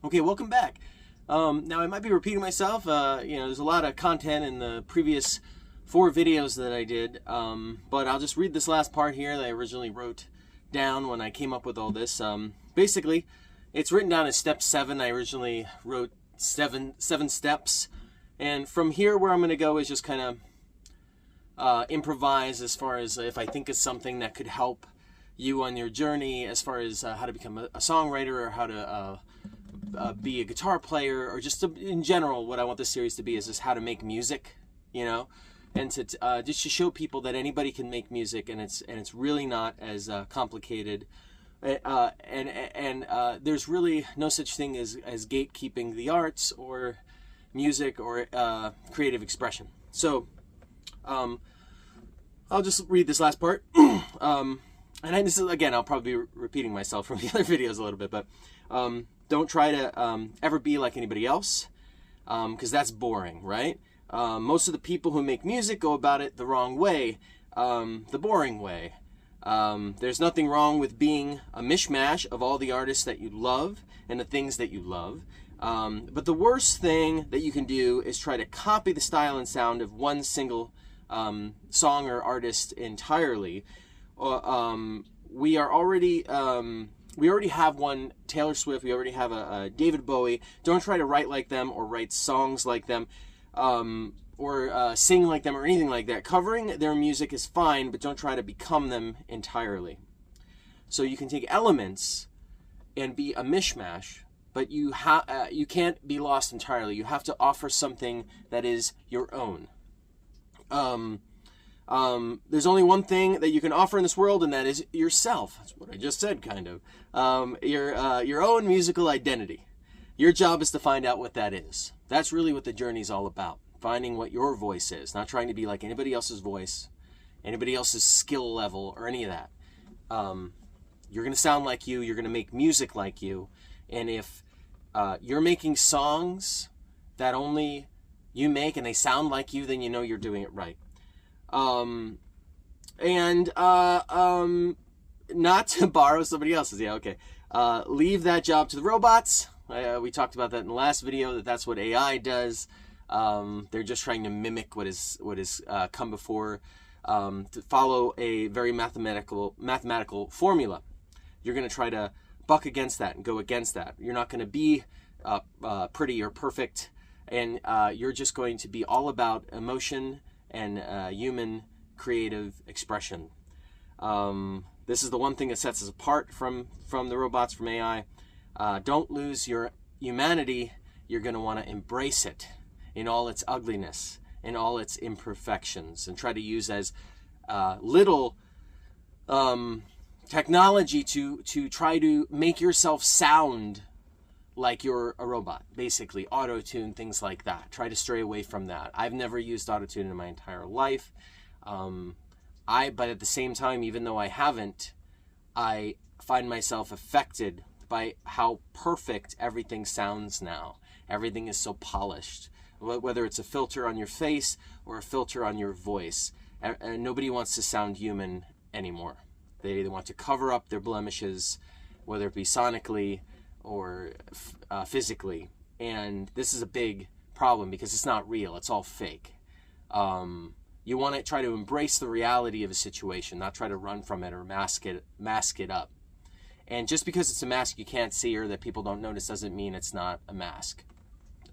Okay, welcome back. Now I might be repeating myself. There's a lot of content in the previous 4 videos that I did, but I'll just read this last part here that I originally wrote down when I came up with all this. Basically, it's written down as step 7. I originally wrote seven steps, and from here where I'm going to go is just kind of improvise as far as if I think of something that could help you on your journey as far as how to become a songwriter or how to be a guitar player, or just in general what I want this series to be is just how to make music, and to just to show people that anybody can make music, and it's really not as complicated, and there's really no such thing as gatekeeping the arts or music or creative expression. So I'll just read this last part. And this is, again, I'll probably be repeating myself from the other videos a little bit, but don't try to ever be like anybody else, because that's boring, right? Most of the people who make music go about it the wrong way, the boring way. There's nothing wrong with being a mishmash of all the artists that you love and the things that you love. But the worst thing that you can do is try to copy the style and sound of one single song or artist entirely. We already have one Taylor Swift. We already have a David Bowie. Don't try to write like them or write songs like them, or sing like them or anything like that. Covering their music is fine, but don't try to become them entirely. So you can take elements and be a mishmash, but you can't be lost entirely. You have to offer something that is your own. There's only one thing that you can offer in this world, and that is yourself. That's what I just said, kind of. Your own musical identity. Your job is to find out what that is. That's really what the journey's all about. Finding what your voice is. Not trying to be like anybody else's voice, anybody else's skill level, or any of that. You're going to sound like you. You're going to make music like you. And if you're making songs that only you make and they sound like you, then you know you're doing it right. Not to borrow somebody else's. Yeah, okay. Leave that job to the robots. We talked about that in the last video, that's what AI does. They're just trying to mimic what is come before, to follow a very mathematical formula. You're going to try to buck against that and go against that. You're not going to be pretty or perfect, and you're just going to be all about emotion and human creative expression. This is the one thing that sets us apart from the robots, from AI. Don't lose your humanity. You're going to want to embrace it in all its ugliness, in all its imperfections, and try to use as little technology to try to make yourself sound like you're a robot, basically. Auto-tune, things like that. Try to stray away from that. I've never used auto-tune in my entire life. But at the same time, even though I haven't, I find myself affected by how perfect everything sounds now. Everything is so polished. Whether it's a filter on your face or a filter on your voice. And nobody wants to sound human anymore. They want to cover up their blemishes, whether it be sonically or physically, and this is a big problem because it's not real. It's all fake. You want to try to embrace the reality of a situation, not try to run from it or mask it up. And just because it's a mask you can't see or that people don't notice doesn't mean it's not a mask.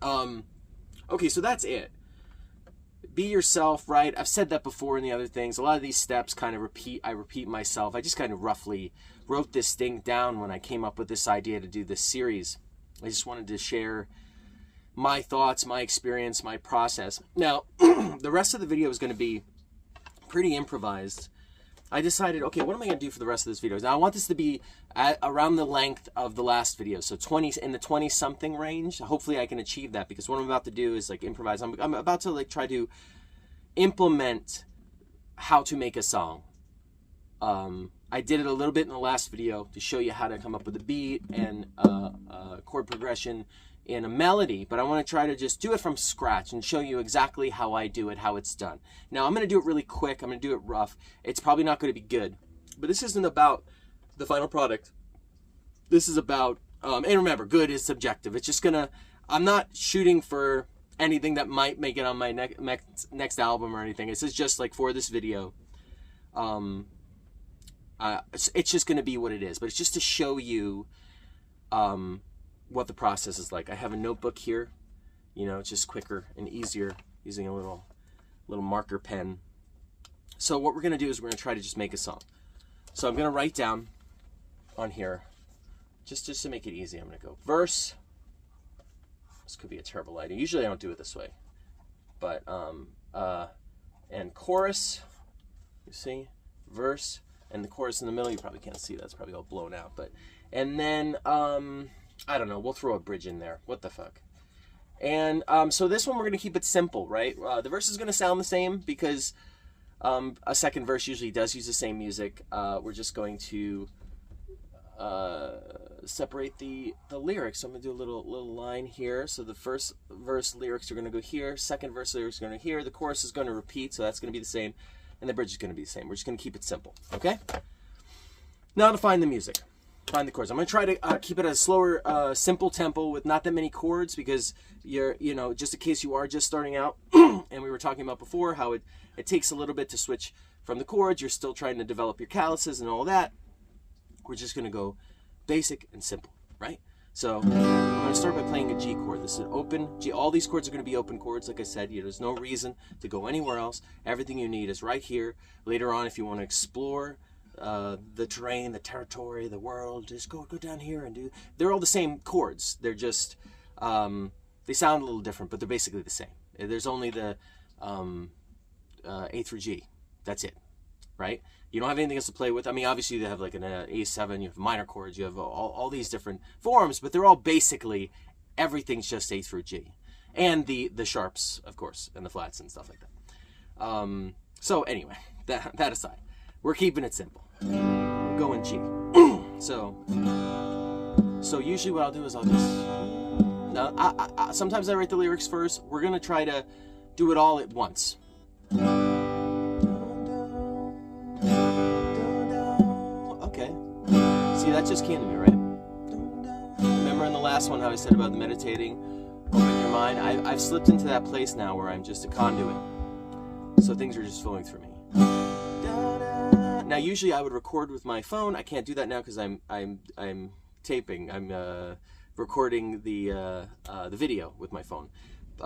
Okay, so that's it. Be yourself, right? I've said that before in the other things. A lot of these steps kind of I repeat myself. I just kind of roughly wrote this thing down when I came up with this idea to do this series. I just wanted to share my thoughts, my experience, my process. Now, the rest of the video is going to be pretty improvised. I decided, okay, what am I going to do for the rest of this video? Now, I want this to be around the length of the last video, so in the 20-something range. Hopefully, I can achieve that, because what I'm about to do is like improvise. I'm about to like try to implement how to make a song. I did it a little bit in the last video to show you how to come up with a beat and chord progression in a melody, but I want to try to just do it from scratch and show you exactly how I do it, how it's done. Now, I'm going to do it really quick. I'm going to do it rough. It's probably not going to be good, but this isn't about the final product. This is about And remember, good is subjective. It's just gonna, I'm not shooting for anything that might make it on my next album or anything. This is just like for this video. It's just gonna be what it is, but it's just to show you what the process is like. I have a notebook here, you know, it's just quicker and easier using a little marker pen. So what we're gonna do is we're gonna try to just make a song. So I'm gonna write down on here, just to make it easy, I'm gonna go verse. This could be a terrible idea. Usually I don't do it this way, but and chorus. You see, verse, and the chorus in the middle. You probably can't see, that's probably all blown out. But and then I don't know. We'll throw a bridge in there. What the fuck? And so this one we're gonna keep it simple, right? The verse is gonna sound the same because a second verse usually does use the same music. We're just going to separate the lyrics. So I'm gonna do a little line here. So the first verse lyrics are gonna go here. Second verse lyrics are gonna go here. The chorus is gonna repeat, so that's gonna be the same, and the bridge is gonna be the same. We're just gonna keep it simple, okay? Now to find the music, find the chords. I'm gonna try to keep it a slower, simple tempo with not that many chords because you know, just in case you are just starting out, and we were talking about before how it takes a little bit to switch from the chords. You're still trying to develop your calluses and all that. We're just gonna go basic and simple, right? So I'm gonna start by playing a G chord. This is an open G. All these chords are gonna be open chords. Like I said, there's no reason to go anywhere else. Everything you need is right here. Later on, if you want to explore the terrain, the territory, the world, just go down here and do. They're all the same chords. They're just they sound a little different, but they're basically the same. There's only the A through G. That's it, right? You don't have anything else to play with. I mean, obviously you have like an A7, you have minor chords, you have all these different forms, but they're all basically, everything's just A through G. And the sharps, of course, and the flats and stuff like that. So anyway, that aside, we're keeping it simple. We're going G. So usually what I'll do is I'll just, now, sometimes I write the lyrics first. We're gonna try to do it all at once. Okay. See, that just came to me, right? Remember in the last one how I said about the meditating, open your mind? I've slipped into that place now where I'm just a conduit. So things are just flowing through me. Now, usually I would record with my phone. I can't do that now because I'm taping. I'm recording the video with my phone.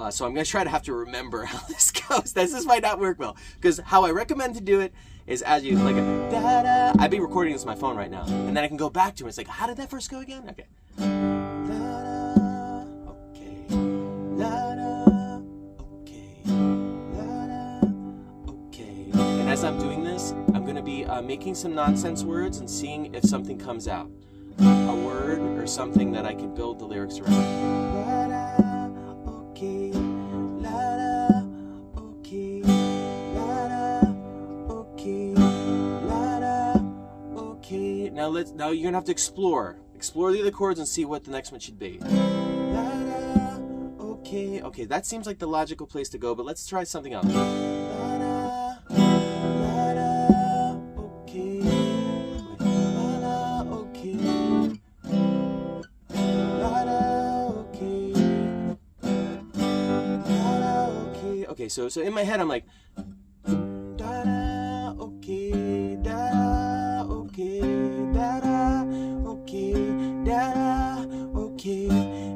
So I'm going to try to have to remember how this goes. This might not work well. Because how I recommend to do it is as you, like, a da-da. I'd be recording this on my phone right now. And then I can go back to it. It's like, how did that first go again? Okay. Da-da, okay. Da-da, okay. Da-da, okay. And as I'm doing this, I'm going to be making some nonsense words and seeing if something comes out. A word or something that I can build the lyrics around. Okay, la-da, okay, la-da, okay, la-da, okay. Now you're gonna have to explore the other chords and see what the next one should be. La-da, okay, okay. That seems like the logical place to go, but let's try something else. La-da, la-da, okay, la-da, okay. Okay, so in my head I'm like, da da, okay, da da, okay, da da, okay, da da, okay,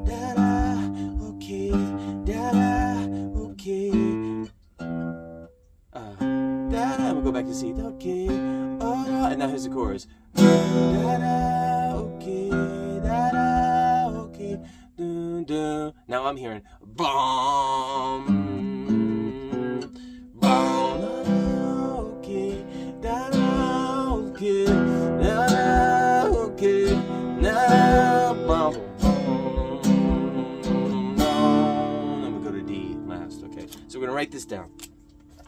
da da, okay, da da, okay. Da da. We'll go back to C. Okay, oh da, and now here's the chorus. Da da, okay, da da, okay, dun dun. Now I'm hearing boom. So we're gonna write this down.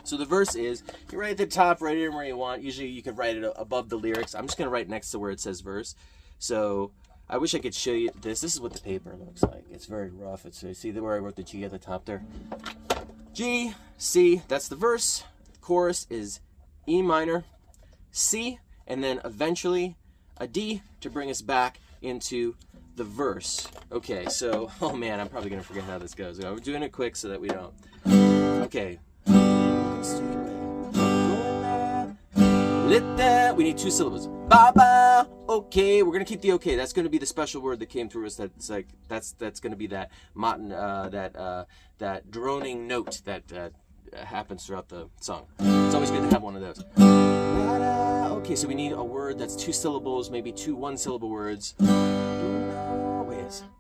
So the verse is, you write at the top, write it where you want. Usually you could write it above the lyrics. I'm just gonna write next to where it says verse. So I wish I could show you this. This is what the paper looks like. It's very rough. It's, see where I wrote the G at the top there? G, C, that's the verse. Chorus is E minor, C, and then eventually a D to bring us back into the verse. Okay, so, oh man, I'm probably gonna forget how this goes. We're doing it quick so that we don't. Okay. We need 2 syllables. Ba-ba, okay. We're gonna keep the okay. That's gonna be the special word that came through us. That's like that's gonna be that that droning note that happens throughout the song. It's always good to have one of those. Okay, so we need a word that's 2 syllables, maybe 2 1-syllable words. Wait,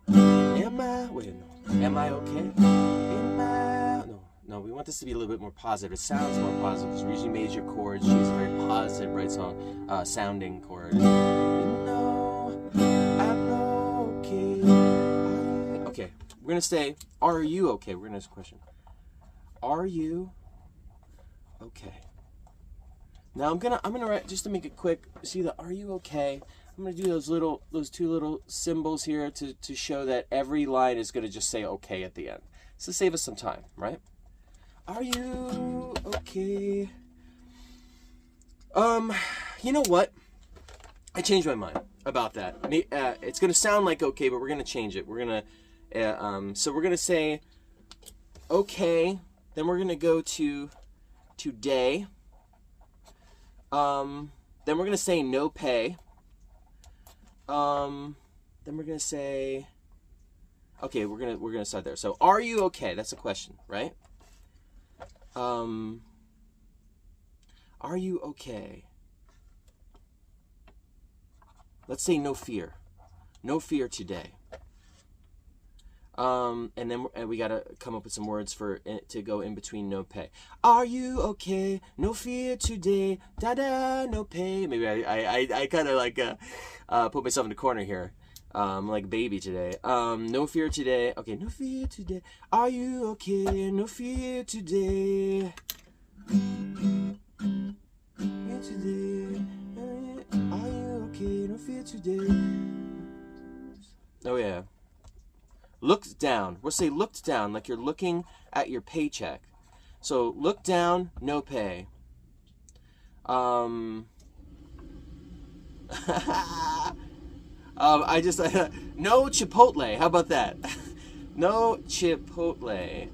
am I? Wait, no. Am I okay? Am I? No, we want this to be a little bit more positive. It sounds more positive. It's usually major chords. She's a very positive, right song, sounding chord. Okay, we're gonna say, are you okay? We're gonna ask a question. Are you okay? Now I'm gonna write, just to make it quick. See the are you okay? I'm gonna do those 2 little symbols here to show that every line is gonna just say okay at the end. So save us some time, right? Are you okay? You know what? I changed my mind about that. It's gonna sound like okay, but we're gonna change it. We're gonna, so we're gonna say okay. Then we're gonna go to today. Then we're gonna say no pay. Then we're gonna say, okay, we're gonna start there. So, are you okay? That's a question, right? Are you okay? Let's say no fear. No fear today. And then we gotta come up with some words to go in between no pay. Are you okay? No fear today. Da da, no pay. Maybe I kind of like put myself in the corner here. Like baby today. No fear today. Okay, no fear today. Are you okay? No fear today. Today. Are you okay? No fear today. Oh yeah. Looked down. We'll say looked down, like you're looking at your paycheck. So look down, no pay. I just no Chipotle. How about that? No Chipotle.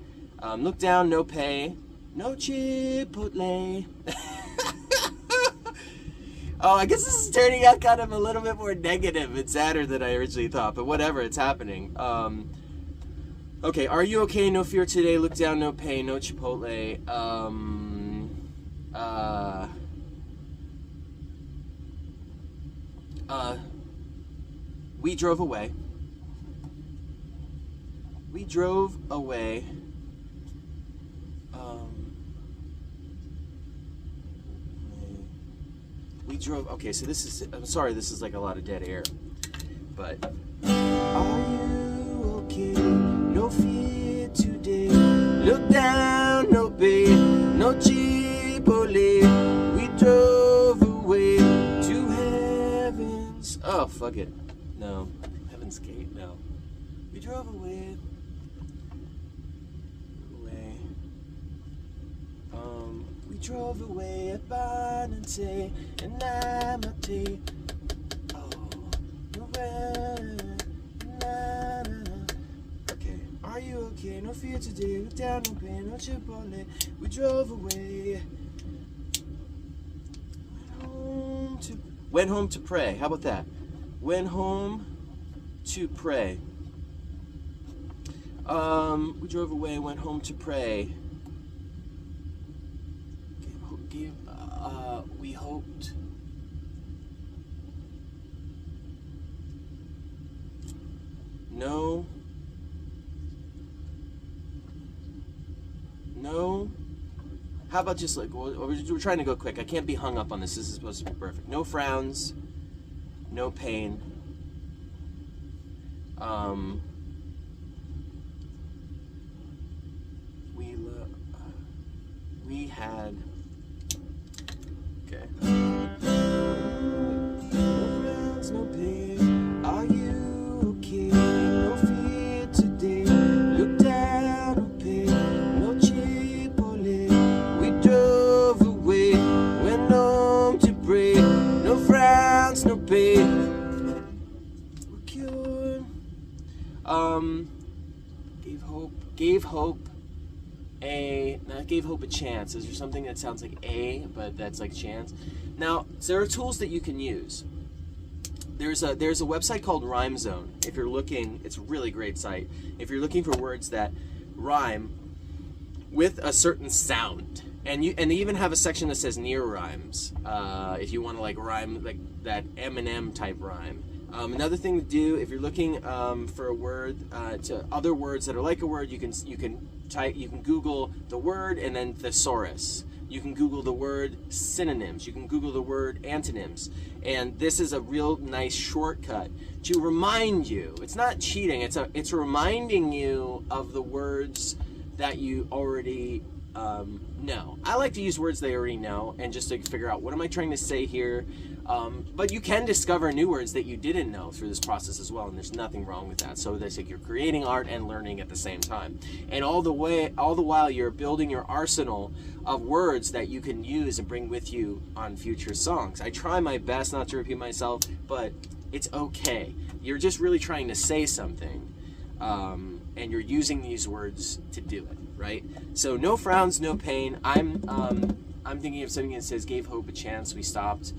Look down, no pay. No Chipotle. Oh, I guess this is turning out kind of a little bit more negative and sadder than I originally thought, but whatever, it's happening. Okay, are you okay? No fear today. Look down, no pay. No Chipotle. We drove away. We drove away. We drove. Okay, so this is. I'm sorry, this is like a lot of dead air. But. Are you okay? No fear today. Look down, no pay. No Chipotle. We drove away to heavens. Oh, fuck it. No. Heaven's Gate, no. We drove away. We drove away at Bonante and Amate. Oh, okay. Are you okay? No fear today. Look down, no pain, no Chipotle. We drove away. Went home to pray. How about that? Went home to pray. We drove away, went home to pray. We hoped. No. How about just like, we're trying to go quick. I can't be hung up on this. This is supposed to be perfect. No frowns. No pain. We had. Okay. No frowns, no pain. Are you okay? No fear today. Look down, no pain. No Chipotle. We drove away. Went home to pray. No frowns, no pain. We're cured. Gave hope a chance. Is there something that sounds like a, but that's like chance? Now, there are tools that you can use. There's a website called RhymeZone. If you're looking, it's a really great site. If you're looking for words that rhyme with a certain sound, and they even have a section that says near rhymes. If you want to like rhyme like that Eminem type rhyme. Another thing to do if you're looking for a word to other words that are like a word, you can Google the word and then thesaurus. You can Google the word synonyms. You can Google the word antonyms. And this is a real nice shortcut to remind you. It's not cheating. It's reminding you of the words that you already know. I like to use words they already know and just to figure out what am I trying to say here. But you can discover new words that you didn't know through this process as well, and there's nothing wrong with that. So that's like you're creating art and learning at the same time. And all the while you're building your arsenal of words that you can use and bring with you on future songs. I try my best not to repeat myself, but it's okay. You're just really trying to say something, and you're using these words to do it, right? So no frowns, no pain. I'm thinking of something that says gave hope a chance. We stopped.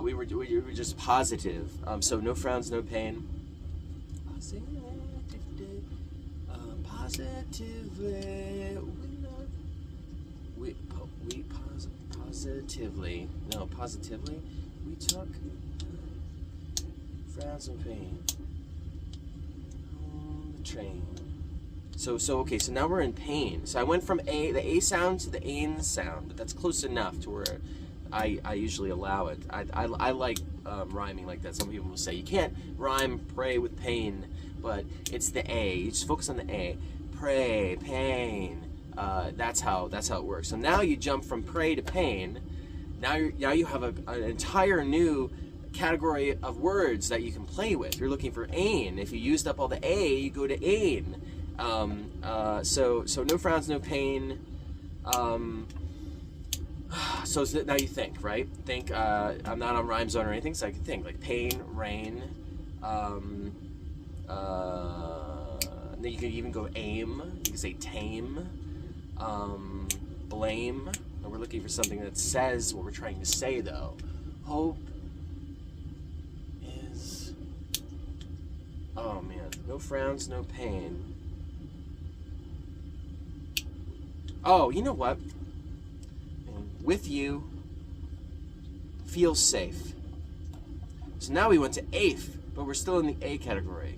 We were just positive. So no frowns, no pain. Positively. We took frowns and pain on the train. So okay. So now we're in pain. So I went from the A sound to the ain sound, but that's close enough to where I usually allow it. I like rhyming like that. Some people will say you can't rhyme pray with pain, but it's the A. You just focus on the A. Pray, pain. That's how it works. So now you jump from pray to pain. Now you have an entire new category of words that you can play with. You're looking for ain. If you used up all the A, you go to ain. So no frowns, no pain. So now you think, right? Think, I'm not on RhymeZone or anything, so I can think like pain, rain. Then you can even go aim. You can say tame, blame. And we're looking for something that says what we're trying to say, though. Hope is. Oh man, no frowns, no pain. Oh, you know what? With you, feel safe. So now we went to eighth, but we're still in the A category.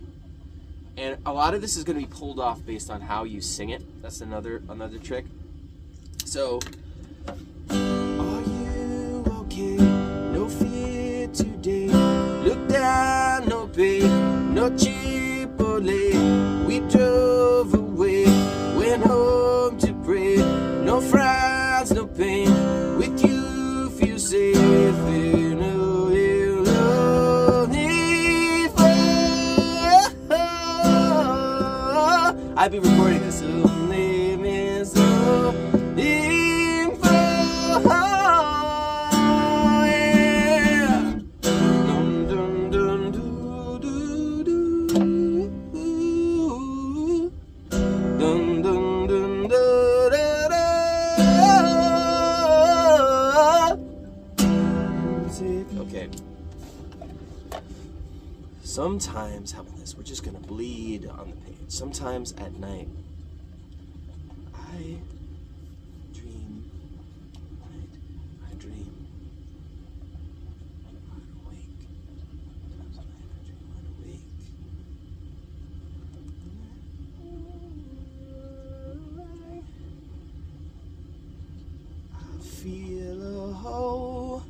And a lot of this is going to be pulled off based on how you sing it. That's another trick. So, are you okay? No fear today. Look down, no pain, no cheap or late. We drove away, went home to pray. No frowns, no pain. With you, feel safe. You know you love me. I've been recording this, so name is so info. Yeah. Dun, dun, dun, do, do, do. Dun, dun, dun, da, da, da. Okay. Sometimes, how about this? We're just gonna bleed on the page. Sometimes at night, I dream. I dream. I'm awake. Sometimes at night I dream I'm awake. I feel a hole.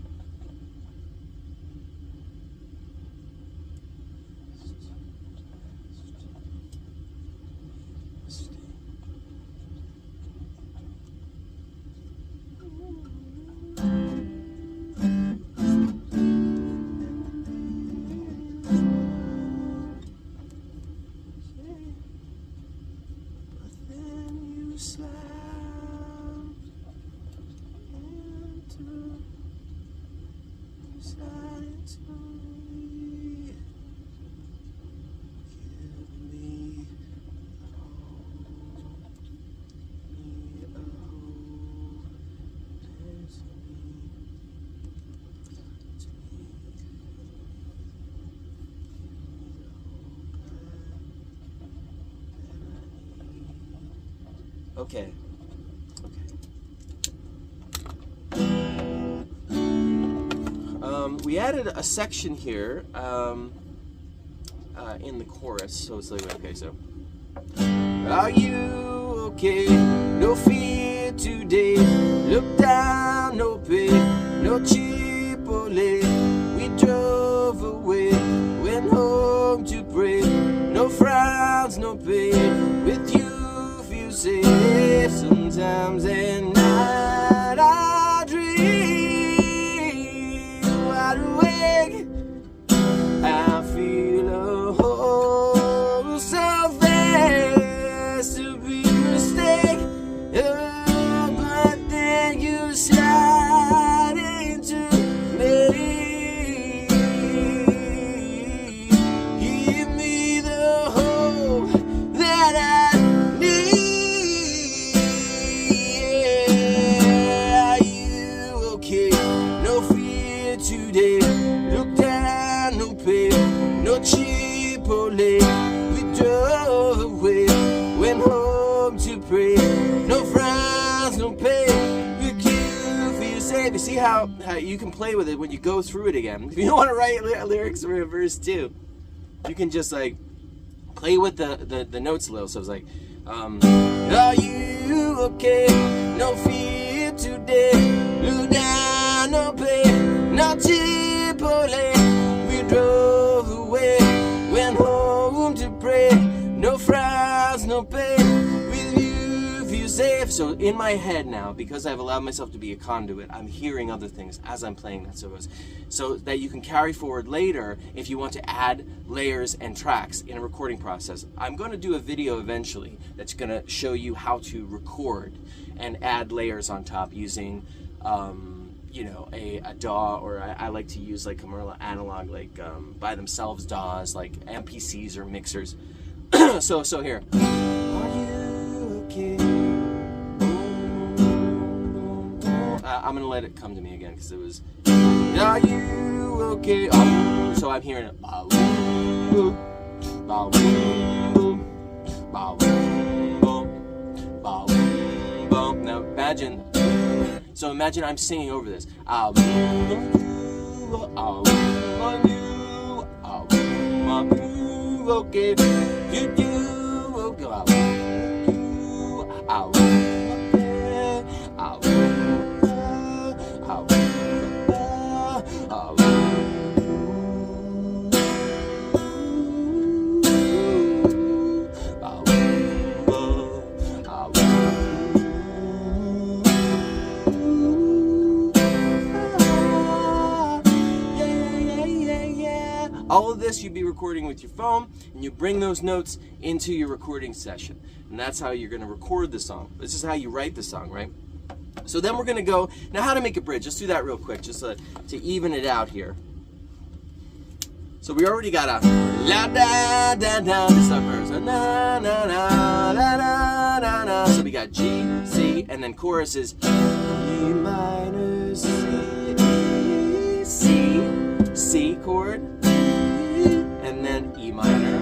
Okay. We added a section here in the chorus, so it's like, okay, so. Are you okay? No fear today. Look down, no pain, no Chipotle. We drove away, went home to pray. No frowns, no pain. With you, feel safe. Sometimes at night I dream wide awake. I feel a hole so fast to be a mistake. But then you slide into me. Give me the hope that I need. Are you okay? No fear today. Look down, no pain, no Chipotle. We drove away, went home to pray. No frowns, no pain. We you feel safe. You see how you can play with it when you go through it again. If you don't want to write lyrics for a verse too, you can just like play with the notes a little. So it's like, are you okay? No fear today. Look down, no pain, no Chipotle. We drove away, went home to pray. No frowns, no pain. With you, feel safe. So in my head now, because I've allowed myself to be a conduit, I'm hearing other things as I'm playing that. So that you can carry forward later if you want to add layers and tracks in a recording process. I'm going to do a video eventually that's going to show you how to record and add layers on top using you know, a DAW, or I like to use like Camera Analog, like by themselves DAWs, like MPCs or mixers. so here. Are you okay? I'm gonna let it come to me again because it was. Are you okay? So I'm hearing it. Now imagine. So imagine I'm singing over this. Okay. All of this you'd be recording with your phone, and you bring those notes into your recording session. And that's how you're going to record the song. This is how you write the song, right? So then we're going to go, now how to make a bridge. Let's do that real quick, just to even it out here. So we already got a la da da da, this is our verse. Na na na la da da da. So we got G, C, and then chorus is E minor, C, C chord, and then E minor,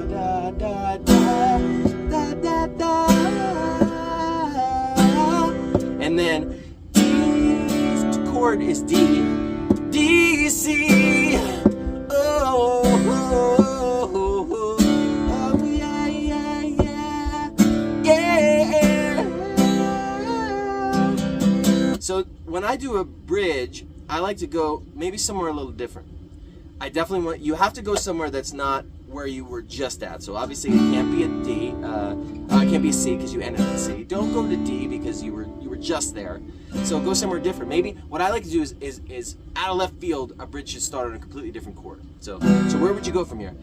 da da da da da da, and then D chord is D, D, C. Oh, yeah, yeah, yeah, yeah. So when I do a bridge, I like to go maybe somewhere a little different. I definitely want, you have to go somewhere that's not where you were just at. So obviously it can't be a D, it can't be a C because you ended at C. Don't go to D because you were just there. So go somewhere different. Maybe what I like to do is out of left field, a bridge should start on a completely different chord. So where would you go from here?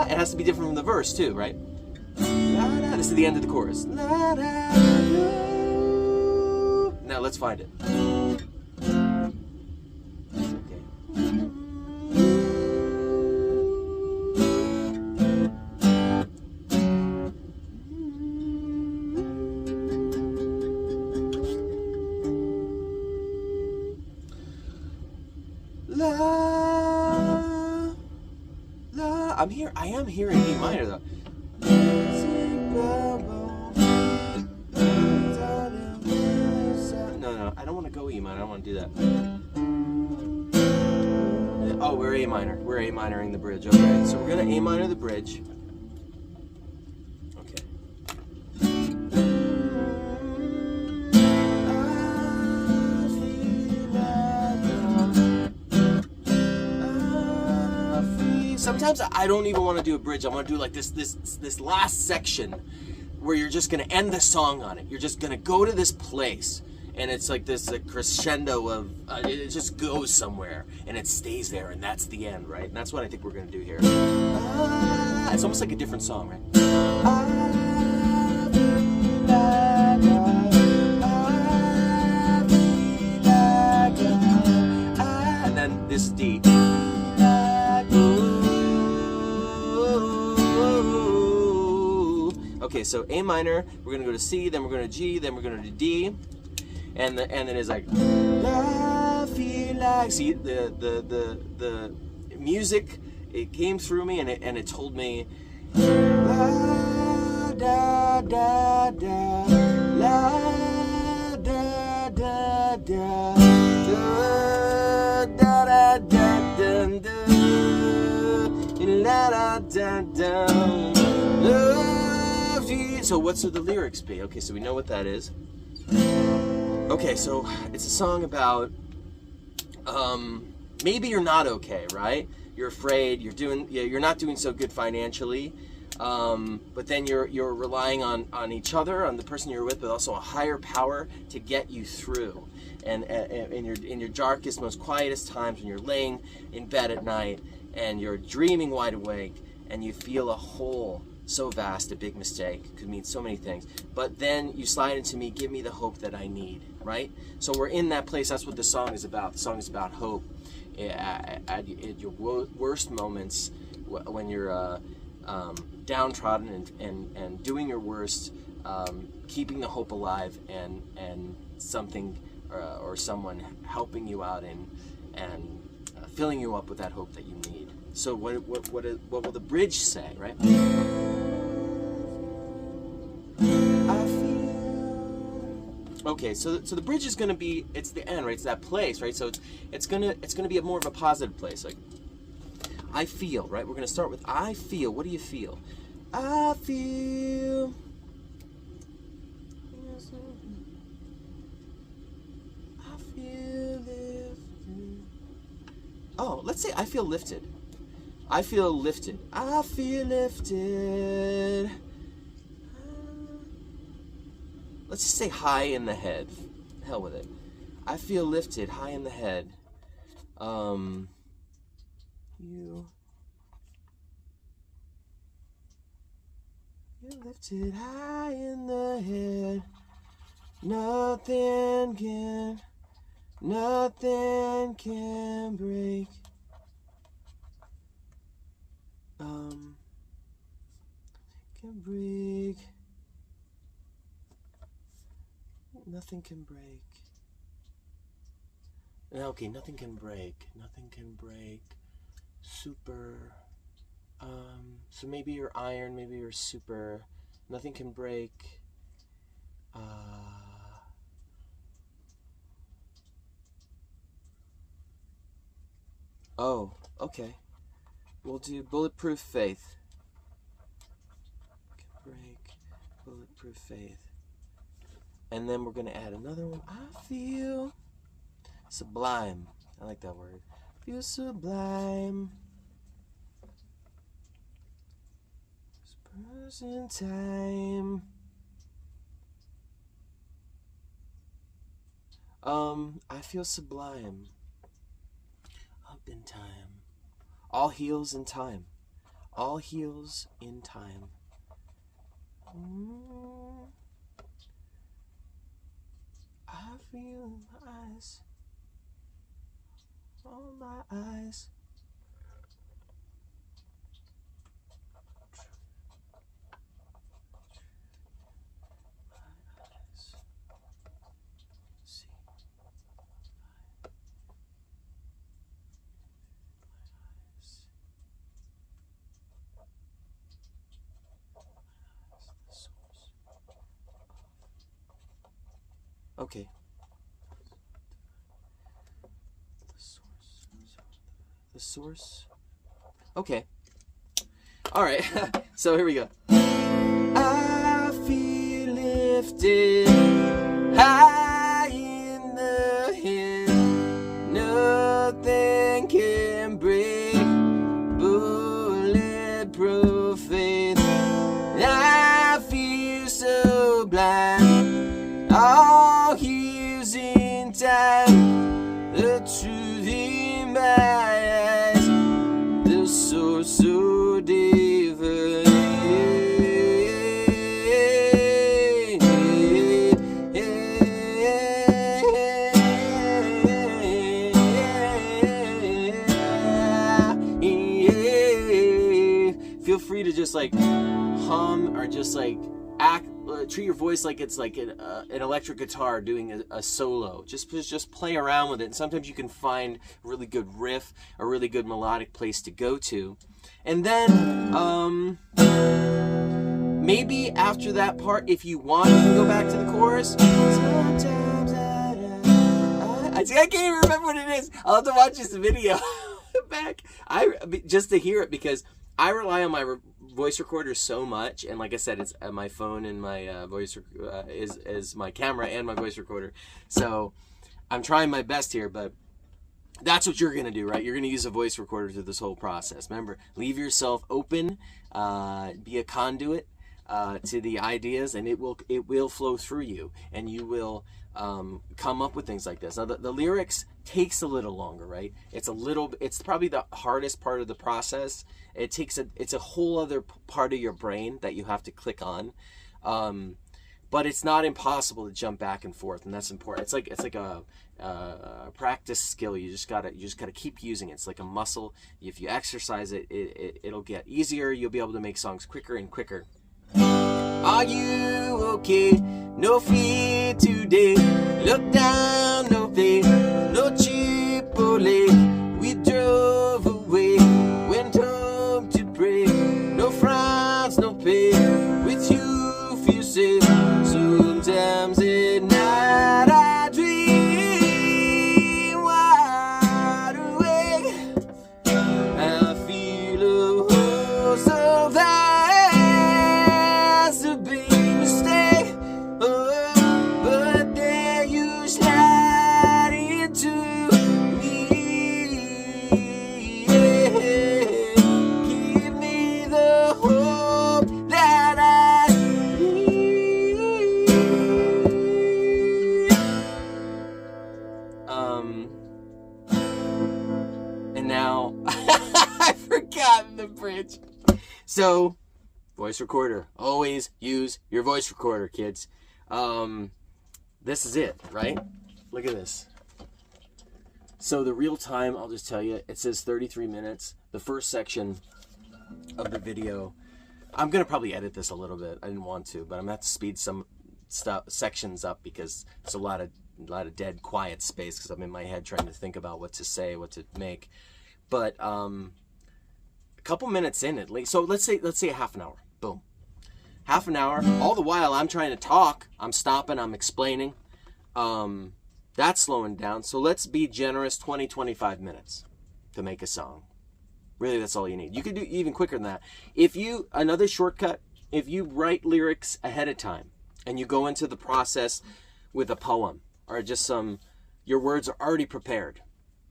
It has to be different from the verse too, right? This is the end of the chorus. Now let's find it. I am hearing E minor though. No, I don't want to go E minor. I don't want to do that. Oh, we're A minor. We're A minoring the bridge. Okay, so we're gonna A minor the bridge. Okay. Sometimes I don't even want to do a bridge. I want to do like this last section where you're just gonna end the song on it. You're just gonna go to this place, and it's like this crescendo of it just goes somewhere, and it stays there, and that's the end, right? And that's what I think we're gonna do here. It's almost like a different song, right? And then this D. Okay, so A minor, we're gonna go to C, then we're going to G, then we're going to D, and then it's like I feel like. See the music, it came through me and it told me la da da da la da da da da da da da da da. So what should the lyrics be? Okay, so we know what that is. Okay, so it's a song about maybe you're not okay, right? You're afraid, you're not doing so good financially, but then you're relying on each other, on the person you're with, but also a higher power to get you through. And in your darkest, most quietest times, when you're laying in bed at night and you're dreaming wide awake and you feel a hole so vast, a big mistake could mean so many things, but then you slide into me, give me the hope that I need, right? So we're in that place. That's what the song is about. The song is about hope at your worst moments, when you're downtrodden and doing your worst, keeping the hope alive, and something or someone helping you out and filling you up with that hope that you need. So what will the bridge say, right? Okay, so the bridge is gonna be, it's the end, right? It's that place, right? So it's gonna be more of a positive place. Like I feel, right? We're gonna start with I feel. What do you feel? I feel. I feel lifted. Oh, let's say I feel lifted. I feel lifted. I feel lifted. Let's just say high in the head. Hell with it. I feel lifted, high in the head. You're lifted high in the head. Nothing can break. Can break. Nothing can break. Okay, nothing can break. Nothing can break. Super. So maybe you're iron, maybe you're super. Nothing can break. Oh, okay. We'll do bulletproof faith. Can break. Bulletproof faith. And then we're going to add another one. I feel sublime. I like that word. Feel sublime. Spurs in time. I feel sublime. Up in time. All heals in time. All heals in time. I feel my eyes, all my eyes. See. Okay. The source. Okay. All right. So here we go. I feel lifted high in the hill. Nothing can break bulletproof faith. I feel so blind. All here's in time. The truth in my eyes. The source so different. Feel free to just like hum or just like act, treat your voice like it's like an electric guitar doing a solo. Just play around with it. And sometimes you can find a really good riff, a really good melodic place to go to. And then maybe after that part, if you want, you can go back to the chorus. Sometimes I can't even remember what it is. I'll have to watch this video back. Just to hear it, because I rely on my voice recorder so much, and like I said, it's my phone and my voice is my camera and my voice recorder. So I'm trying my best here, but that's what you're gonna do, right? You're gonna use a voice recorder through this whole process. Remember, leave yourself open, be a conduit to the ideas, and it will flow through you, and you will come up with things like this. Now the lyrics takes a little longer, right? It's probably the hardest part of the process. It's a whole other part of your brain that you have to click on, but it's not impossible to jump back and forth, and that's important. It's like a practice skill. You just gotta keep using it. It's like a muscle. If you exercise it, it'll get easier. You'll be able to make songs quicker and quicker. Are you okay? No fear today. Look down, no faith, no Chipotle. We drove away, went home to pray. No frowns, no pain. With you, feel safe. Sometimes at night I dream wide awake. I feel a host of eyes, a big mistake. Oh, but then you slide into me. Give me the hope that I need. And now I've forgotten the bridge. So, voice recorder. Always use your voice recorder, kids. This is it, right? Look at this. So the real time, I'll just tell you, it says 33 minutes. The first section of the video, I'm gonna probably edit this a little bit. I didn't want to, but I'm gonna have to speed some sections up because there's a lot of dead quiet space because I'm in my head trying to think about what to say, what to make. But a couple minutes in at least. So let's say a half an hour. Boom. Half an hour. All the while I'm trying to talk, I'm stopping, I'm explaining. That's slowing down. So let's be generous, 20-25 minutes to make a song. Really, that's all you need. You could do even quicker than that. Another shortcut, if you write lyrics ahead of time and you go into the process with a poem or just your words are already prepared,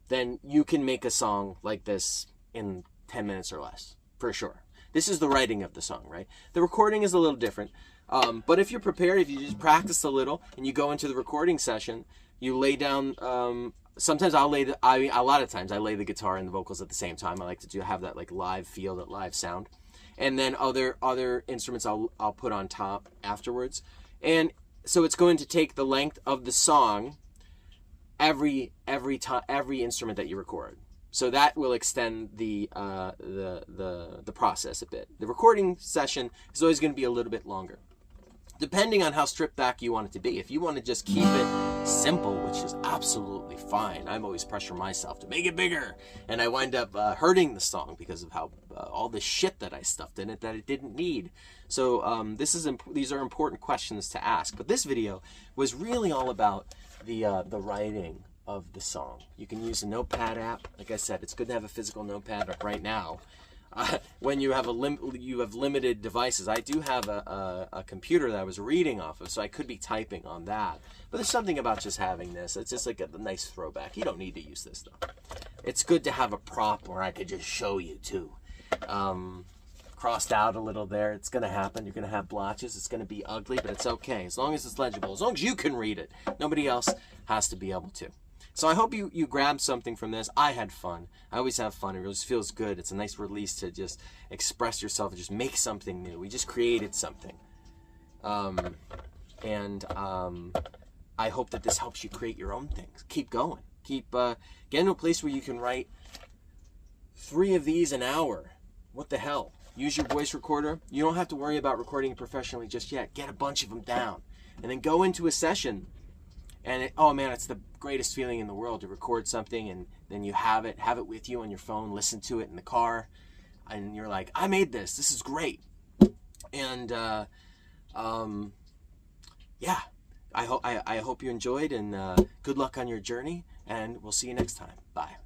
then you can make a song like this in 10 minutes or less, for sure. This is the writing of the song, right? The recording is a little different. But if you're prepared, if you just practice a little and you go into the recording session, you lay down, sometimes a lot of times I lay the guitar and the vocals at the same time. I like to have that like live feel, that live sound. And then other instruments I'll put on top afterwards. And so it's going to take the length of the song every instrument that you record. So that will extend the process a bit. The recording session is always going to be a little bit longer. depending on how stripped back you want it to be. If you want to just keep it simple, which is absolutely fine. I'm always pressuring myself to make it bigger, and I wind up hurting the song because of how all the shit that I stuffed in it that it didn't need. So these are important questions to ask. But this video was really all about the writing of the song. You can use a notepad app. Like I said, it's good to have a physical notepad right now. When you have limited devices. I do have a computer that I was reading off of, so I could be typing on that. But there's something about just having this. It's just like a nice throwback. You don't need to use this though. It's good to have a prop where I could just show you too. Crossed out a little there. It's going to happen. You're going to have blotches. It's going to be ugly, but it's okay. As long as it's legible. As long as you can read it. Nobody else has to be able to. So I hope you grabbed something from this. I had fun. I always have fun. It really feels good. It's a nice release to just express yourself and just make something new. We just created something. I hope that this helps you create your own things. Keep going. Keep getting to a place where you can write 3 of these an hour. What the hell? Use your voice recorder. You don't have to worry about recording professionally just yet. Get a bunch of them down. And then go into a session. And oh man, it's the greatest feeling in the world to record something and then you have it with you on your phone, listen to it in the car, and you're like, I made this. This is great. And yeah, I hope you enjoyed, and good luck on your journey, and we'll see you next time. Bye.